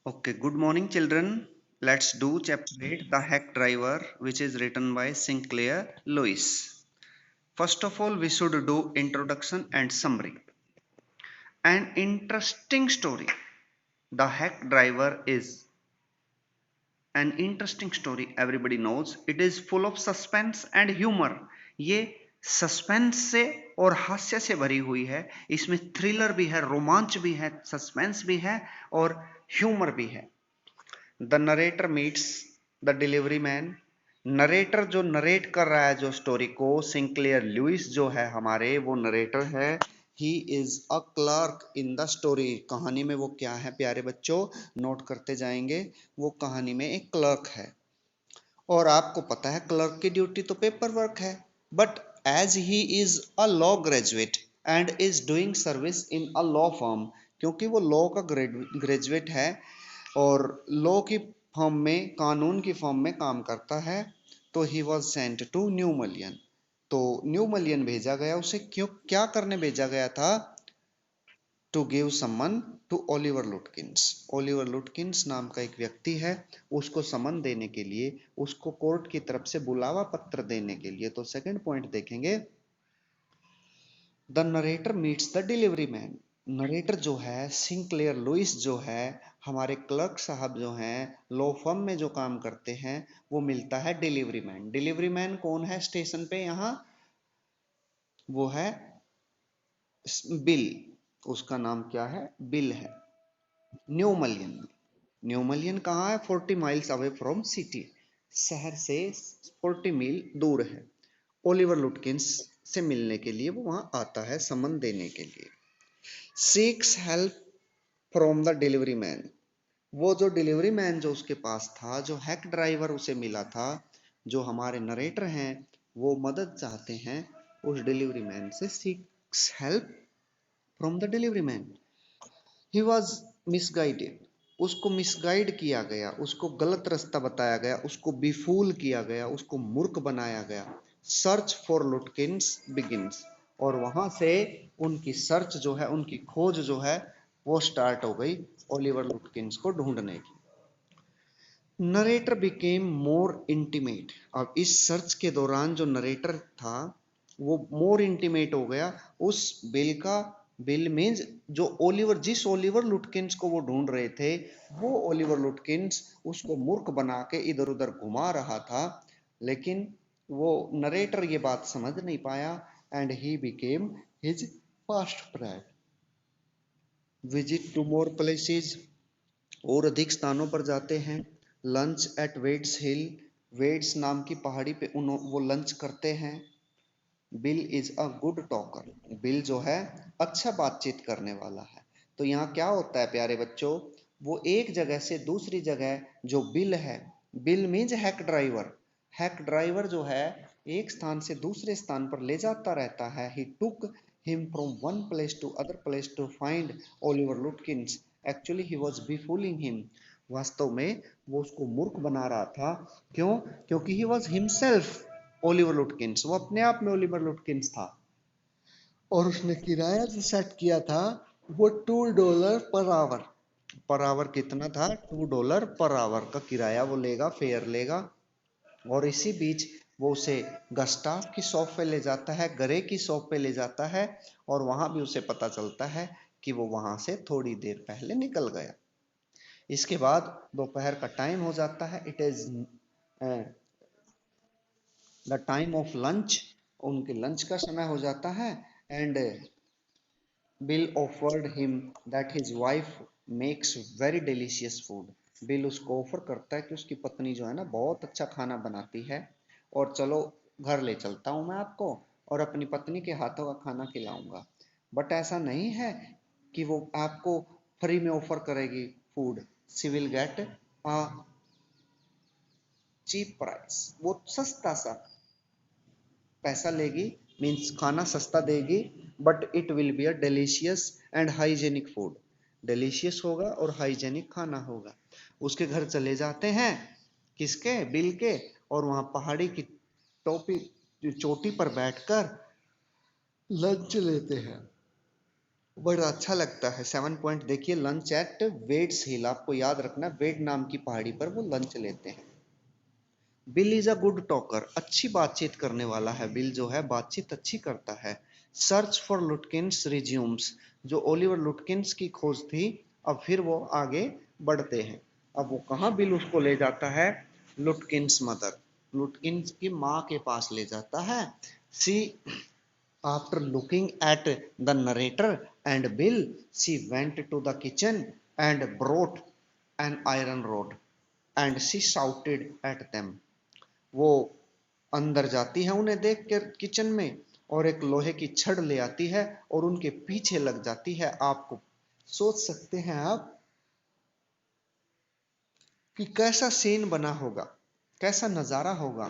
Okay, good morning, children. Let's do chapter 8, The Hack Driver, which is written by Sinclair Lewis. First of all, we should do introduction and summary. An interesting story. The Hack Driver is an interesting story, everybody knows. It is full of suspense and humor. ये suspense से और हास्य से भरी हुई है. इसमें thriller भी है, रोमांच भी है, सस्पेंस भी है और ह्यूमर भी है. The narrator meets the delivery man. Narrator जो नरेट कर रहा है जो स्टोरी को, सिंक्लेयर लुइस जो है हमारे, वो नरेटर है. ही is a clerk in the story. कहानी में वो क्या है प्यारे बच्चों, नोट करते जाएंगे. वो कहानी में एक क्लर्क है और आपको पता है क्लर्क की ड्यूटी तो पेपर वर्क है. But as he is a law graduate and is doing service in a law firm, क्योंकि वो लॉ का ग्रेजुएट है और लॉ की फॉर्म में, कानून की फॉर्म में काम करता है, तो he was sent to New Mullion. तो न्यू मलियन भेजा गया उसे. क्यों, क्या करने भेजा गया था? To give summon to Oliver Lutkins. Oliver Lutkins नाम का एक व्यक्ति है, उसको समन देने के लिए, उसको कोर्ट की तरफ से बुलावा पत्र देने के लिए. तो सेकंड पॉइंट देखेंगे, the narrator meets the delivery man. Narrator जो है सिंक्लेयर लुइस जो है, हमारे क्लर्क साहब जो हैं, लॉ फर्म में जो काम करते हैं, वो मिलता है डिलीवरी मैन. डिलीवरी मैन कौन है स्टेशन पे यहाँ? वो है बिल. उसका नाम क्या है? बिल है. न्यू मलियन में. न्यू मलियन कहाँ है? 40 माइल्स अवे फ्रॉम सिटी. शहर से 40 मील दूर है. ओलिवर लुटकिंस से मिलने के लिए वो वहां आता है, समन देने के लिए. Seeks help from the delivery man. वो जो डिलीवरी मैन जो उसके पास था, जो हैक ड्राइवर उसे मिला था, जो हमारे नरेटर हैं, वो मदद चाहते हैं उस डिलीवरी मैन से. Seeks help from the delivery man. He was misguided. उसको मिसगाइड किया गया, उसको गलत रास्ता बताया गया, उसको बिफूल किया गया, उसको मूर्ख बनाया गया. Search for लुटकिंस begins. और वहां से उनकी सर्च जो है, उनकी खोज जो है, वो स्टार्ट हो गई ओलिवर लुटकिंस को ढूंढने की. Narrator became more intimate. अब इस सर्च के दौरान जो नरेटर था वो मोर इंटीमेट हो गया उस बिल का. बिल मीन्स जो ओलिवर, जिस ओलिवर लुटकिंस को वो ढूंढ रहे थे, वो ओलिवर लुटकिंस उसको मूर्ख बना के इधर उधर घुमा रहा था. लेकिन वो नरेटर ये बात समझ नहीं पाया. And he became his fast friend. Visit two more places. और अधिक स्थानों पर जाते हैं. Lunch at Wade's Hill. Wade's नाम की पहाड़ी पे वो लंच करते हैं. Bill is a good talker. Bill जो है अच्छा बातचीत करने वाला है. तो यहाँ क्या होता है प्यारे बच्चों, वो एक जगह से दूसरी जगह, जो बिल है, bill means hack driver. Hack driver जो है एक स्थान से दूसरे स्थान पर ले जाता रहता है. He took him from one place to other place to find Oliver Lutkins. Actually he was befooling him. वास्तव में वो उसको मूर्ख बना रहा था. क्यों? क्योंकि he was himself Oliver Lutkins. वो अपने आप में ओलिवर लुटकिंस था. और उसने किराया जो सेट किया था वो $2 पर आवर. पर आवर कितना था? $2 पर आवर का किराया वो लेगा, फेयर लेगा. और इसी बीच वो उसे गस्टाफ की शॉप पे ले जाता है, गरे की शॉप पे ले जाता है. और वहां भी उसे पता चलता है कि वो वहां से थोड़ी देर पहले निकल गया. इसके बाद दोपहर का टाइम हो जाता है. It is the time of lunch. उनके लंच का समय हो जाता है. And bill offered him that his wife makes very delicious food. Bill उसको ऑफर करता है कि उसकी पत्नी जो है ना, बहुत अच्छा खाना बनाती है, और चलो घर ले चलता हूँ मैं आपको और अपनी पत्नी के हाथों का खाना खिलाऊंगा. बट ऐसा नहीं है कि वो आपको फ्री में ऑफर करेगी food. She will get a cheap price. वो सस्ता सा पैसा लेगी, मीन्स खाना सस्ता देगी. But it will be a delicious and hygienic food. Delicious होगा और हाइजेनिक खाना होगा. उसके घर चले जाते हैं, किसके? बिल के. और वहां पहाड़ी की टोपी चोटी पर बैठकर लंच लेते हैं. बड़ा अच्छा लगता है। 7 पॉइंट देखिए, लंच एट वेड्स हिल, आपको याद रखना वेड नाम की पहाड़ी पर वो लंच लेते हैं। Bill is a good talker, अच्छी बातचीत करने वाला है। बिल जो है बातचीत अच्छी करता है। सर्च फॉर लुटकिंस रिज्यूम्स, जो ओलिवर लुटकिंस की खोज थी, अब फिर वो आगे बढ़ते हैं। अब वो कहाँ बिल उसको ले जाता है, लुटकिंस मदर, लुटकिंस की माँ के पास ले जाता है। She after looking at the narrator and Bill, she went to the kitchen and brought an iron rod and she shouted at them. वो अंदर जाती है उन्हें देख कर किचन में, और एक लोहे की छड़ ले आती है और उनके पीछे लग जाती है। आपको सोच सकते हैं आप कि कैसा सीन बना होगा, कैसा नजारा होगा।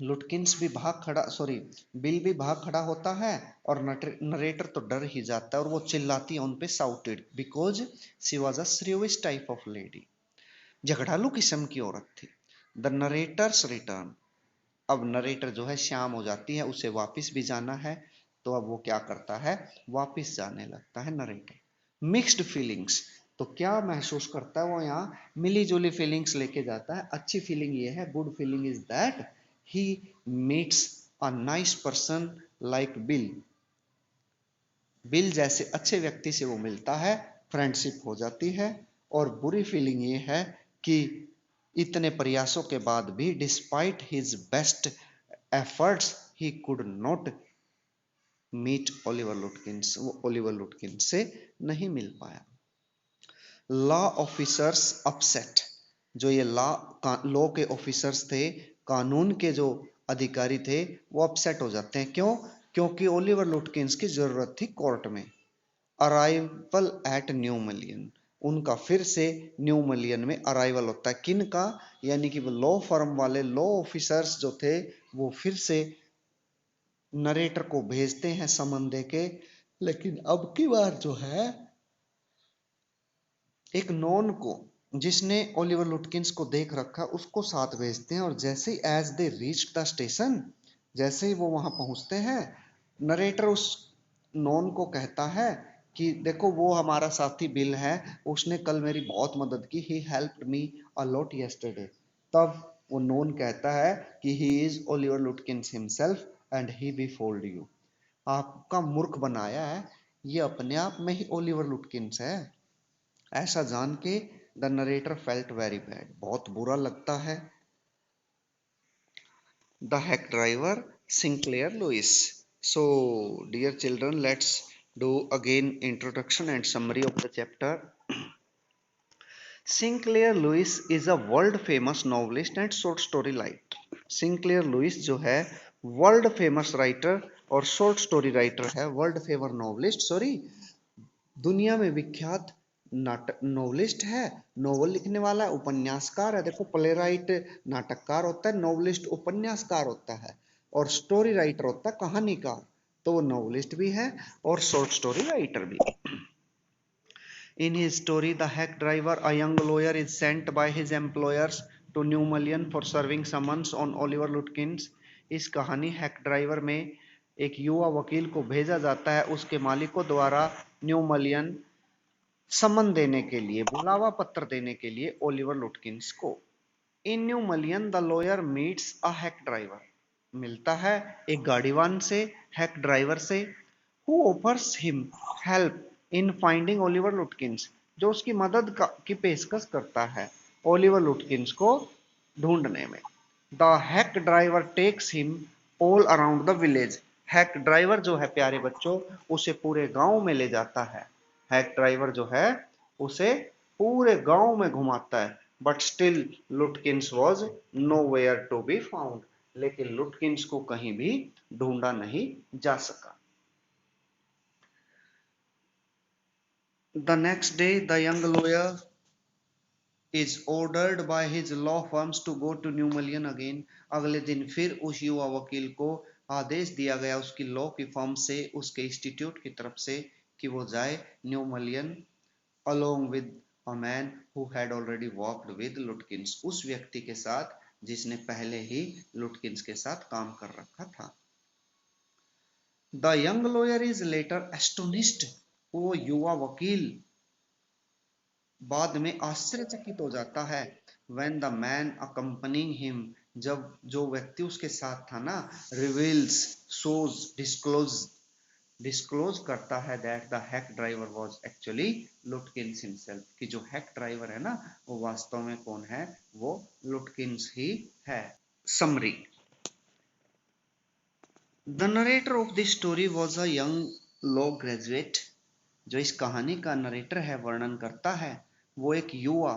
लुटकिंस भी भाग खड़ा, सॉरी, बिल भी भाग खड़ा होता है, और नरेटर तो डर ही जाता है, और वो चिल्लाती है उन पे, shouted because she was a shrewish type of lady, झगड़ालू किस्म की औरत थी। द नरेटर्स रिटर्न, अब नरेटर जो है शाम हो जाती है, उसे वापस भी जाना है, तो अब वो क्या करता है, वापस जाने लगता है नरेटर। मिक्स्ड फीलिंग्स, तो क्या महसूस करता है वो, यहाँ मिली जुली फीलिंग्स लेके जाता है। अच्छी फीलिंग ये है, good feeling is that he meets a nice person like bill, bill जैसे अच्छे व्यक्ति से वो मिलता है, फ्रेंडशिप हो जाती है। और बुरी फीलिंग ये है कि इतने प्रयासों के बाद भी, despite his best efforts, he could not meet Oliver Lutkins, वो ओलिवर लुटकिंस से नहीं मिल पाया। लॉ ऑफिसर्स अपसेट, जो ये लॉ के ऑफिसर्स थे, कानून के जो अधिकारी थे, वो अपसेट हो जाते हैं। क्यों? क्योंकि ओलिवर लुटकिंस की जरूरत थी कोर्ट में। अराइवल एट न्यू मलियन, उनका फिर से न्यू मलियन में अराइवल होता है। किन का? यानी कि वो लॉ फर्म वाले लॉ ऑफिसर्स जो थे, वो फिर से नरेटर को भेजते हैं समन दे के। लेकिन अब की बार जो है, एक नॉन को, जिसने ओलिवर लुटकिंस को देख रखा, उसको साथ भेजते हैं। और जैसे ही as they reach the station, जैसे ही वो वहां पहुंचते हैं, नरेटर उस नॉन को कहता है कि देखो वो हमारा साथी बिल है, उसने कल मेरी बहुत मदद की, he helped me a lot yesterday. तब वो नॉन कहता है कि he is Oliver Lutkins himself and he befooled you, आपका मूर्ख बनाया है, ये अपने आप में ही ओलिवर लुटकिंस है। ऐसा जान के the narrator felt very bad, बहुत बुरा लगता है। The hack driver Sinclair Lewis, so dear children, let's do again introduction and summary of the chapter. Sinclair Lewis is a world famous novelist and short story writer. Sinclair Lewis जो है world famous writer और short story writer है, world famous novelist, sorry, दुनिया में विख्यात नाटक novelist है, novel लिखने वाला है, उपन्यासकार है। देखो, प्ले राइट नाटककार होता है, नॉवलिस्ट उपन्यासकार होता है, और स्टोरी राइटर होता है कहानीकार। तो वो नॉवलिस्ट भी है और शॉर्ट स्टोरी राइटर भी। In his story, The Hack Driver, a young lawyer is sent by his employers to New Mullion for serving summons on Oliver Lutkins. इस कहानी हैक ड्राइवर में एक युवा वकील को भेजा जाता है उसके मालिकों द्वारा न्यू मलियन समन देने के लिए, बुलावा पत्र देने के लिए ओलिवर लुटकिंस को। In New Mullion the lawyer meets a hack driver, मिलता है एक गाड़ीवान से, हैक ड्राइवर से, who offers him help in finding Oliver Lutkins, जो उसकी मदद की पेशकश करता है ओलिवर लुटकिंस को ढूंढने में। The hack driver takes him all around the village, hack driver जो है प्यारे बच्चों, उसे पूरे गांव में ले जाता है। हैक ड्राइवर जो है उसे पूरे गांव में घुमाता है। But still Lutkins was nowhere to be found, लेकिन लुटकिंस को कहीं भी ढूंढा नहीं जा सका। The next day, the young lawyer is ordered by his law firms to go to New Mullion again. अगले दिन फिर उस युवा वकील को आदेश दिया गया उसकी लॉ की फर्म से, उसके इंस्टीट्यूट की तरफ से, कि वो जाए new मलियन along with a man who had already worked with Lutkins, उस व्यक्ति के साथ जिसने पहले ही लुटकिंस के साथ काम कर रखा था। The young lawyer is later astonished वो युवा वकील बाद में आश्चर्यचकित हो जाता है। When the man accompanying him, जब जो व्यक्ति उसके साथ था ना, reveals, shows, disclose करता है that the hack driver was actually Lutkins himself, कि जो हैक ड्राइवर है ना वो वास्तव में कौन है, वो लुटकिंस ही है। Summary, the narrator of this story was a young law graduate, जो इस कहानी का नरेटर है, वर्णन करता है, वो एक युवा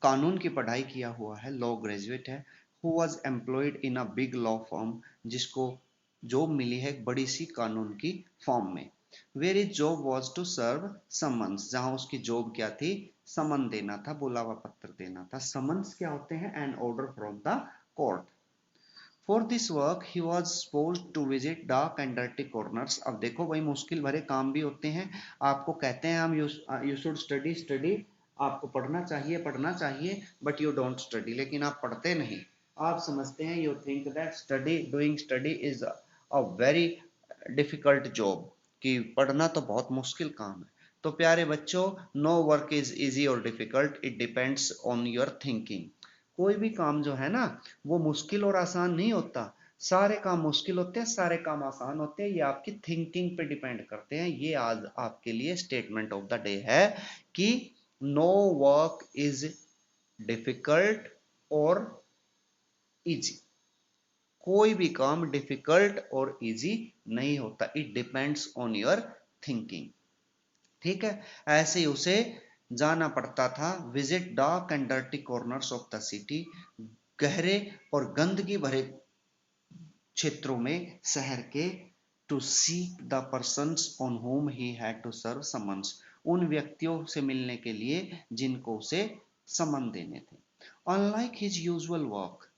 कानून की पढ़ाई किया हुआ है, लॉ ग्रेजुएट है, who was employed in a big law firm, जिसको जॉब मिली है एक बड़ी सी कानून की फर्म में। Where is job was to serve summons, जहां उसकी जॉब क्या थी, समन देना था, बुलावा पत्र देना था। समन्स क्या होते हैं, an order from the court. For this work he was supposed to visit dark and dirty corners. अब देखो भाई, मुश्किल भरे काम भी होते हैं, आपको कहते हैं हम यू शुड स्टडी, आपको पढ़ना चाहिए, बट यू डोंट स्टडी, लेकिन आप पढ़ते नहीं। आप समझते हैं, you think that doing study is a very difficult job, कि पढ़ना तो बहुत मुश्किल काम है। तो प्यारे बच्चों, नो वर्क इज इजी और difficult, it depends on your thinking. कोई भी काम जो है ना वो मुश्किल और आसान नहीं होता, सारे काम मुश्किल होते हैं, सारे काम आसान होते हैं, ये आपकी थिंकिंग पे डिपेंड करते हैं। ये आज आपके लिए स्टेटमेंट ऑफ द डे है कि नो वर्क इज डिफिकल्ट और इजी, कोई भी काम डिफिकल्ट और इजी नहीं होता, it depends on your thinking. ठीक है, ऐसे ही उसे जाना पड़ता था, visit dark and dirty corners of the city, गहरे और गंदगी भरे क्षेत्रों में शहर के, to seek the persons on whom he had to serve summons, उन व्यक्तियों से मिलने के लिए जिनको उसे समन देने थे। Unlike his usual work,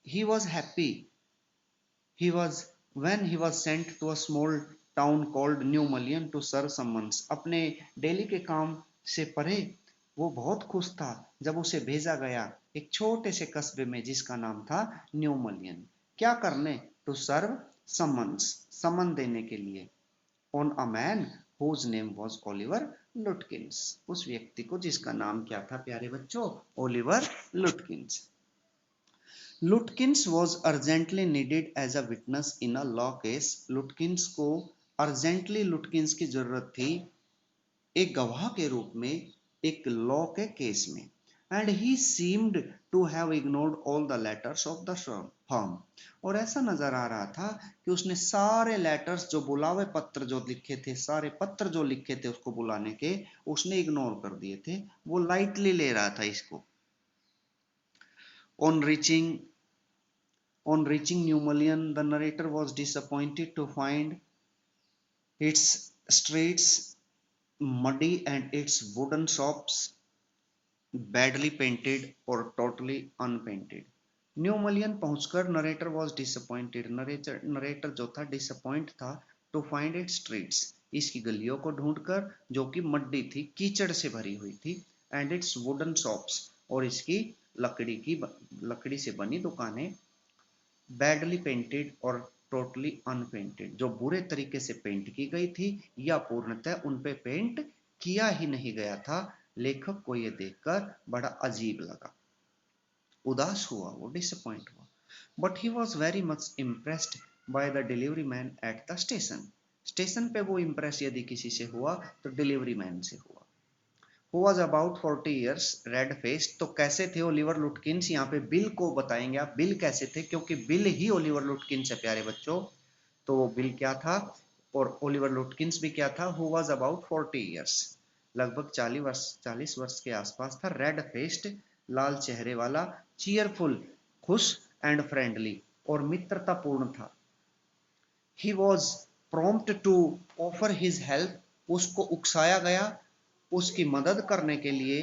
he was happy, he was when he was sent to a small town called New Mullion to serve summons, अपने डेली के काम से परे वो बहुत खुश था जब उसे भेजा गया एक छोटे से कस्बे में जिसका नाम था न्यू मलियन। क्या करने, टू सर्व समन्स, समन देने के लिए, on a man whose name was Oliver लुटकिंस, उस व्यक्ति को जिसका नाम क्या था प्यारे बच्चों, Oliver लुटकिंस। लुटकिंस was urgently needed as a witness in a law case, लुटकिंस को अर्जेंटली लुटकिंस की जरूरत थी एक गवाह के रूप में एक लॉ के केस में। And he seemed to have ignored all the letters of the firm, और ऐसा नजर आ रहा था कि उसने सारे लेटर्स, जो बुलावे पत्र जो लिखे थे, सारे पत्र जो लिखे थे उसको बुलाने के, उसने इग्नोर कर दिए थे, वो लाइटली ले रहा था इसको। On reaching On reaching New Mullion, the narrator was disappointed to find its streets muddy and its wooden shops badly painted or totally unpainted. New Mullion पहुंचकर नरेटर वॉज डिसअपॉइंटेड, नरेटर जो था disappoint था, to find it streets, इसकी गलियों को ढूंढकर जो कि muddy थी, कीचड़ से भरी हुई थी, एंड इट्स वुडन शॉप्स, और इसकी लकड़ी से बनी दुकानें, बैडली पेंटेड और टोटली अनपेंटेड, जो बुरे तरीके से पेंट की गई थी या पूर्णतः उन पे पेंट किया ही नहीं गया था। लेखक को यह देखकर बड़ा अजीब लगा, उदास हुआ, वो डिसअपॉइंट हुआ। But he was very much impressed by the delivery man eight the station, station पे वो इम्प्रेस यदि किसी से हुआ तो डिलीवरी मैन से हुआ। Who was about 40 years, red faced, तो कैसे थे ओलिवर लुटकिंस, यहाँ पे बिल को बताएंगे आप, बिल कैसे थे, क्योंकि बिल ही ओलिवर लुटकिंस है प्यारे बच्चों। तो वो बिल क्या था और ओलिवर लुटकिंस भी क्या था, हु वाज अबाउट 40 years, लगभग 40 वर्ष के आसपास था, रेड फेस्ड, लाल चेहरे वाला, चीयरफुल, खुश, एंड फ्रेंडली, और मित्रतापूर्ण था। He was prompt to offer his help, उसको उकसाया गया उसकी मदद करने के लिए।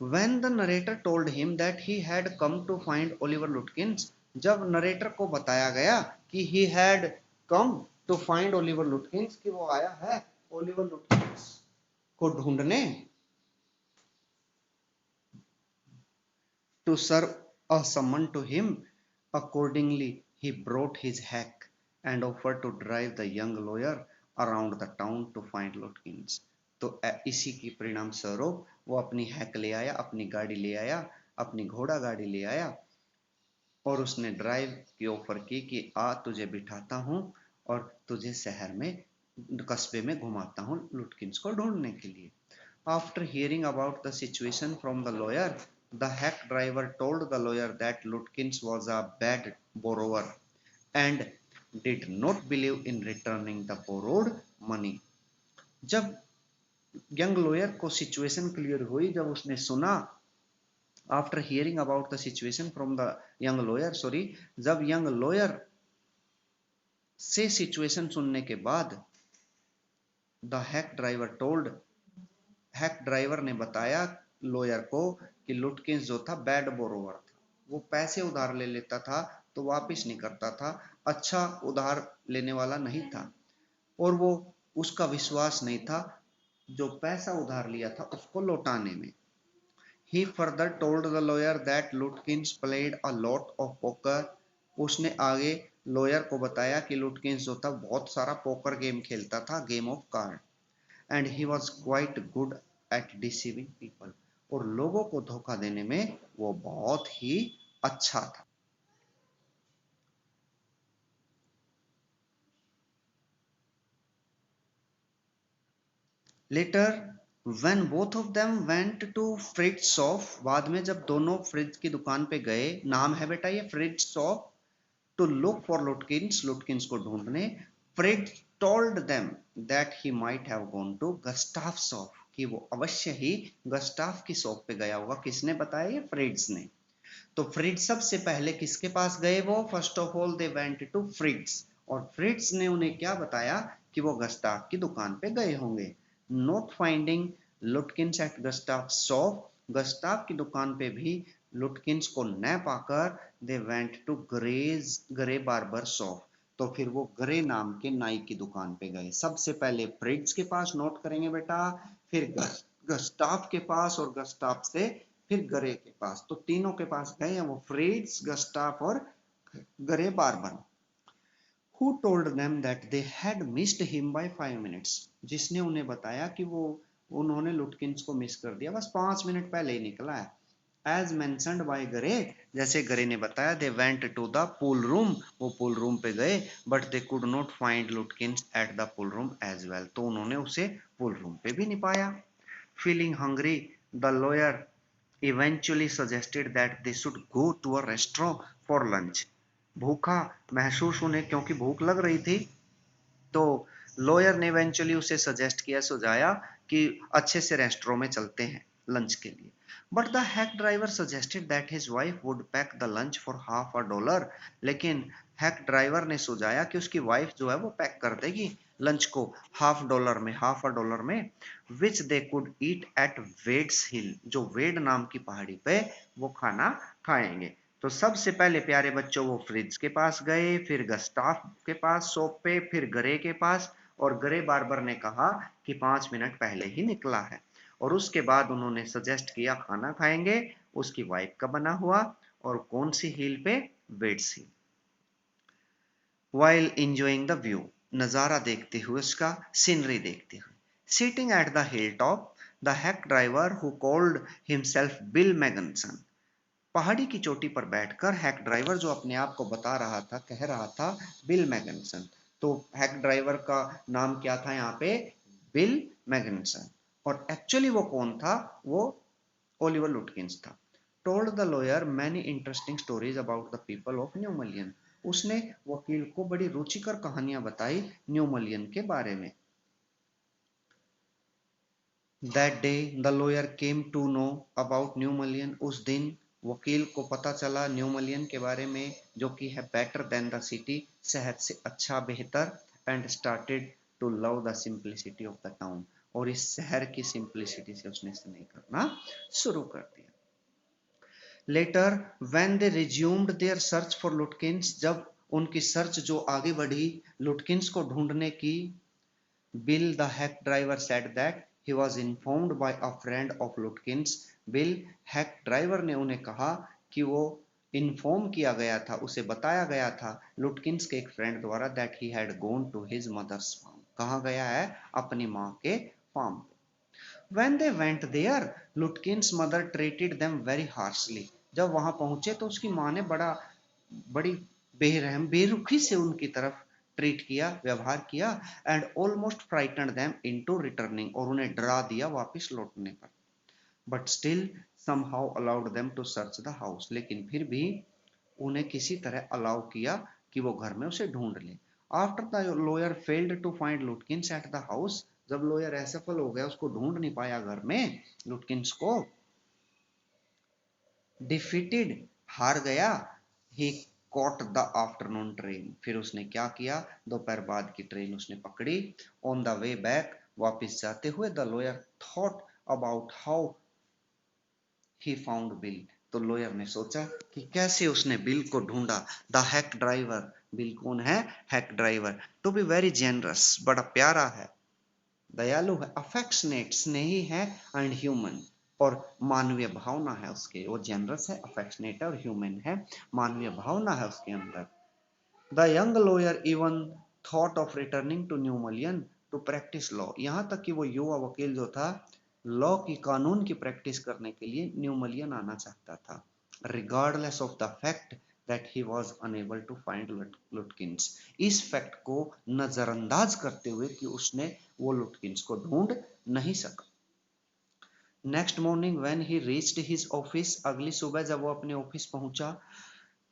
When the narrator told him that he had come to find Oliver Lutkins, जब नरेटर को बताया गया कि he had come to find Oliver Lutkins, कि वो आया है ओलिवर लुटकिंस को ढूंढने, to serve a summon to him. Accordingly, he brought his hack and offered to drive the young lawyer around the town to find Lutkins. तो इसी की परिणाम स्वरूप वो अपनी हैक ले आया, अपनी गाड़ी ले आया, अपनी घोड़ा गाड़ी ले आया और उसने ड्राइव की ऑफर की कि आ तुझे बिठाता हूं और तुझे शहर में कस्बे में घुमाता हूं लुटकिंस को ढूंढने के लिए. After hearing about the situation from the lawyer, the hack driver told the lawyer that Lutkins was a bad borrower and did not believe in returning the borrowed money. जब यंग लॉयर को situation clear हुई, जब उसने सुना, after hearing about the situation from the young lawyer, sorry, जब young lawyer से situation सुनने के बाद द हैक ड्राइवर ने बताया लॉयर को कि लुटकिंस जो था बैड बोरोवर था, वो पैसे उधार ले लेता था तो वापस नहीं करता था, अच्छा उधार लेने वाला नहीं था और वो उसका विश्वास नहीं था जो पैसा उधार लिया था उसको लौटाने में. He further told the lawyer that Lutkins played a lot of poker. उसने आगे लॉयर को बताया कि लुटकिंस जो था बहुत सारा पोकर गेम खेलता था, game of card, and he was quite good at deceiving people, और लोगों को धोखा देने में वो बहुत ही अच्छा था. Later when both of them went to Fritz shop, बाद में जब दोनों फ्रिज की दुकान पे गए, नाम है बेटा ये fridge shop, to look for Lutkins, लुटकिंस को ढूंढने, Fritz told them that he might have gone to Gustav's shop, कि वो अवश्य ही गस्टाफ की शॉप पे गया होगा. किसने बताया? ये फ्रिट्ज ने. तो फ्रिट्ज सबसे पहले किसके पास गए? वो first of all they went to Fritz, और फ्रिट्ज ने उन्हें क्या बताया कि वो गस्टाफ की दुकान पे गए होंगे. Not finding Lutkins at Gustaf shop, Gustaf की दुकान पे भी लुटकिंस को न पाकर they went to Gray barber shop, तो फिर वो ग्रे नाम के नाई की दुकान पे गए. सबसे पहले फ्रिट्ज के पास नोट करेंगे बेटा, फिर गस्टाफ के पास और गस्टाफ से फिर ग्रे के पास, तो तीनों के पास गए हैं वो, फ्रिट्ज, गस्टाफ और grey barber. Who told them that they had missed him by 5 minutes, जिसने उन्हें बताया कि वो उन्होंने लुटकिंस को मिस कर दिया, बस 5 मिनट पहले ही निकला है. As mentioned by ग्रे, जैसे ग्रे ने बताया, they went to the pool room, वो पूल रूम पे गए, but they could not find Lutkins at the pool room as well, तो उन्होंने उसे पूल रूम पे भी नहीं पाया. Feeling hungry, the lawyer eventually suggested that they should go to a restaurant for lunch. भूखा महसूस उन्हें क्योंकि भूख लग रही थी, तो लॉयर ने इवेंचुअली उसे सजेस्ट किया, सुझाया कि अच्छे से रेस्टोरेंट में चलते हैं लंच के लिए. But the hack driver suggested that his wife would pack the lunch for $50, लेकिन हैक ड्राइवर ने सुझाया कि उसकी वाइफ जो है वो पैक कर देगी लंच को $50 में, which they could eat at Wade's Hill, जो वेड नाम की पहाड़ी पे वो खाना खाएंगे. तो सबसे पहले प्यारे बच्चों वो फ्रिज के पास गए, फिर गस्टाफ के पास शॉप पे, फिर ग्रे के पास, और ग्रे बार्बर ने कहा कि 5 मिनट पहले ही निकला है, और उसके बाद उन्होंने सजेस्ट किया खाना खाएंगे उसकी वाइफ का बना हुआ, और कौन सी हिल पे? Weds hill. while enjoying the view, नजारा देखते हुए, उसका सीनरी देखते हुए. Sitting at the hilltop, the hack driver who called himself Bill Magnuson, पहाड़ी की चोटी पर बैठकर हैक ड्राइवर जो अपने आप को बता रहा था, कह रहा था बिल मैग्नसन, तो हैक ड्राइवर का नाम क्या था यहाँ पे? बिल मैग्नसन, और एक्चुअली वो कौन था? वो ओलिवर लुटकिंस था. Told the lawyer many interesting stories about the people of New Mullion, उसने वकील को बड़ी रुचिकर कहानियां बताई न्यू मलियन के बारे में. That day the lawyer came to know about New Mullion, उस दिन वकील को पता चला न्यू मलियन के बारे में, जो कि है बेटर देन द सिटी, शहर से अच्छा, बेहतर, and started to love the simplicity of the town, और इस शहर की सिंप्लिसिटी से उसने स्नेह करना शुरू कर दिया. Later when they resumed their search for Lutkins, जब उनकी सर्च जो आगे बढ़ी लुटकिंस को ढूंढने की, bill the hack driver said that, He was informed by a friend of Lutkins. Bill hack driver ने उन्हें कहा कि वो इन्फॉर्म किया गया था, उसे बताया गया था लुटकिंस के एक फ्रेंड द्वारा that he had gone to his mother's farm. कहाँ गया है? अपनी माँ के farm. When they went there, Lutkin's mother treated them very harshly. जब वहां पहुंचे तो उसकी माँ ने बड़ी बेरहम बेरुखी से उनकी तरफ ट्रीट किया, व्यवहार किया, and almost frightened them into returning, और उन्हें डरा दिया वापस लौटने पर। But still somehow allowed them to search the house, लेकिन फिर भी उन्हें किसी तरह अलाउ किया कि वो घर में उसे ढूंढ ले। After the lawyer failed to find Lutkins at the house, जब लॉयर असफल हो गया, उसको ढूंढ नहीं पाया घर में लुटकिंस को, डिफीटेड, हार गया, ही कॉट द आफ्टरनून ट्रेन, फिर उसने क्या किया? दोपहर बाद की ट्रेन उसने पकड़ी। ऑन द वे बैक, वापस जाते हुए, the lawyer thought about how he found bill, तो लॉयर ने सोचा कि कैसे उसने बिल को ढूंढा। द हैक ड्राइवर, बिल कौन है? Hack driver. To be very generous, बड़ा प्यारा है, दयालु है, अफेक्शनेट, स्नेही है, एंड ह्यूमन, और मानवीय भावना है उसके, वो जेनरस है, अफेक्शनेट है और ह्यूमन है, मानवीय भावना है उसके अंदर। The young lawyer even thought of returning to New Mullion to practise law, यहां तक कि वो युवा वकील जो था लॉ की, कानून की प्रैक्टिस करने के लिए न्यू मलियन आना चाहता था, regardless of the fact that he was unable to find Lutkins, इस फैक्ट को नजरअंदाज करते हुए कि उसने वो लुटकिंस को ढूंढ नहीं सका। Next morning when he reached his office, अगली सुबह जब वो अपने ऑफिस पहुंचा,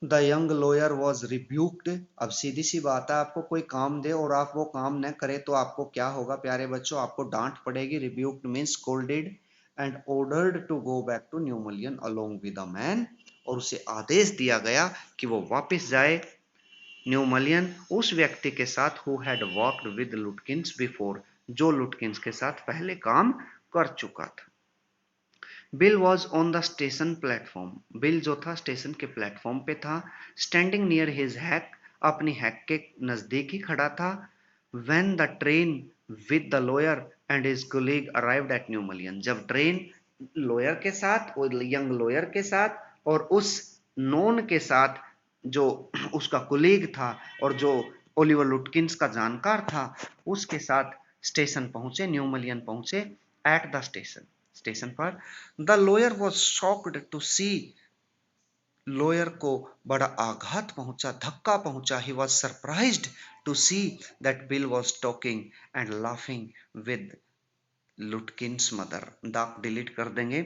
the young lawyer was rebuked. अब सीधी सी बात है, आपको कोई काम दे और आप वो काम न करें तो आपको क्या होगा प्यारे बच्चों? आपको डांट पड़ेगी। Rebuked means scolded, and ordered to go back to New Mullion along with a man, और उसे आदेश दिया गया कि वो वापस जाए न्यू मलियन उस व्यक्ति के साथ who had worked with Lutkins before, जो लुटकिंस के साथ पहले काम कर चुका था। Bill was on the station platform, Bill जो था स्टेशन के प्लेटफॉर्म पे था। स्टैंडिंग नियर हिज हैक, अपनी हैक के नजदीक ही खड़ा था। When the train with the lawyer and his colleague arrived at New Mullion, जब ट्रेन लॉयर के साथ, और यंग लॉयर के साथ, और उस नॉन के साथ जो उसका कोलीग था और जो ओलिवर लुटकिंस का जानकार था, उसके साथ स्टेशन पहुंचे, न्यू मलियन पहुंचे। एट द स्टेशन, स्टेशन पर, the lawyer was shocked to see, lawyer को बड़ा आघात पहुंचा, धक्का पहुंचा। He was surprised to see that Bill was talking and laughing with Lutkins mother. डाक डिलीट कर देंगे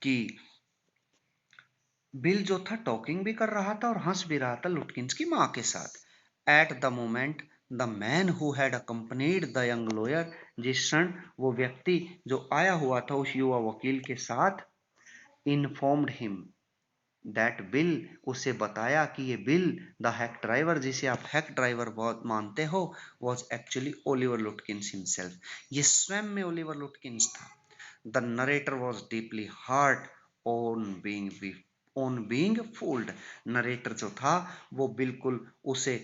कि बिल जो था टॉकिंग भी कर रहा था और हंस भी रहा था लुटकिंस की माँ के साथ। At the moment the man who had accompanied the young lawyer, जिस क्षण वो व्यक्ति जो आया हुआ था उस युवा वकील के साथ, इन्फॉर्म्ड हिम दैट बिल, उसे बताया कि ये बिल द हैक ड्राइवर, जिसे आप हैक ड्राइवर बहुत मानते हो, was actually Oliver Lutkins himself, ये स्वयं में ओलिवर लुटकिंस था। The narrator was deeply hurt on being fooled, narrator जो था वो बिल्कुल उसे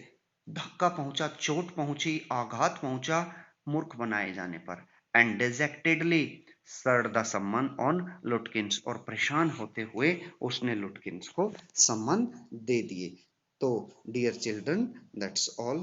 धक्का पहुंचा, चोट पहुंची, आघात पहुंचा मूर्ख बनाए जाने पर। एंड डिजेक्टेडली सर्ड द सम्मन ऑन लुटकिंस, और परेशान होते हुए उसने लुटकिंस को सम्मन दे दिए। तो डियर चिल्ड्रन, दैट्स ऑल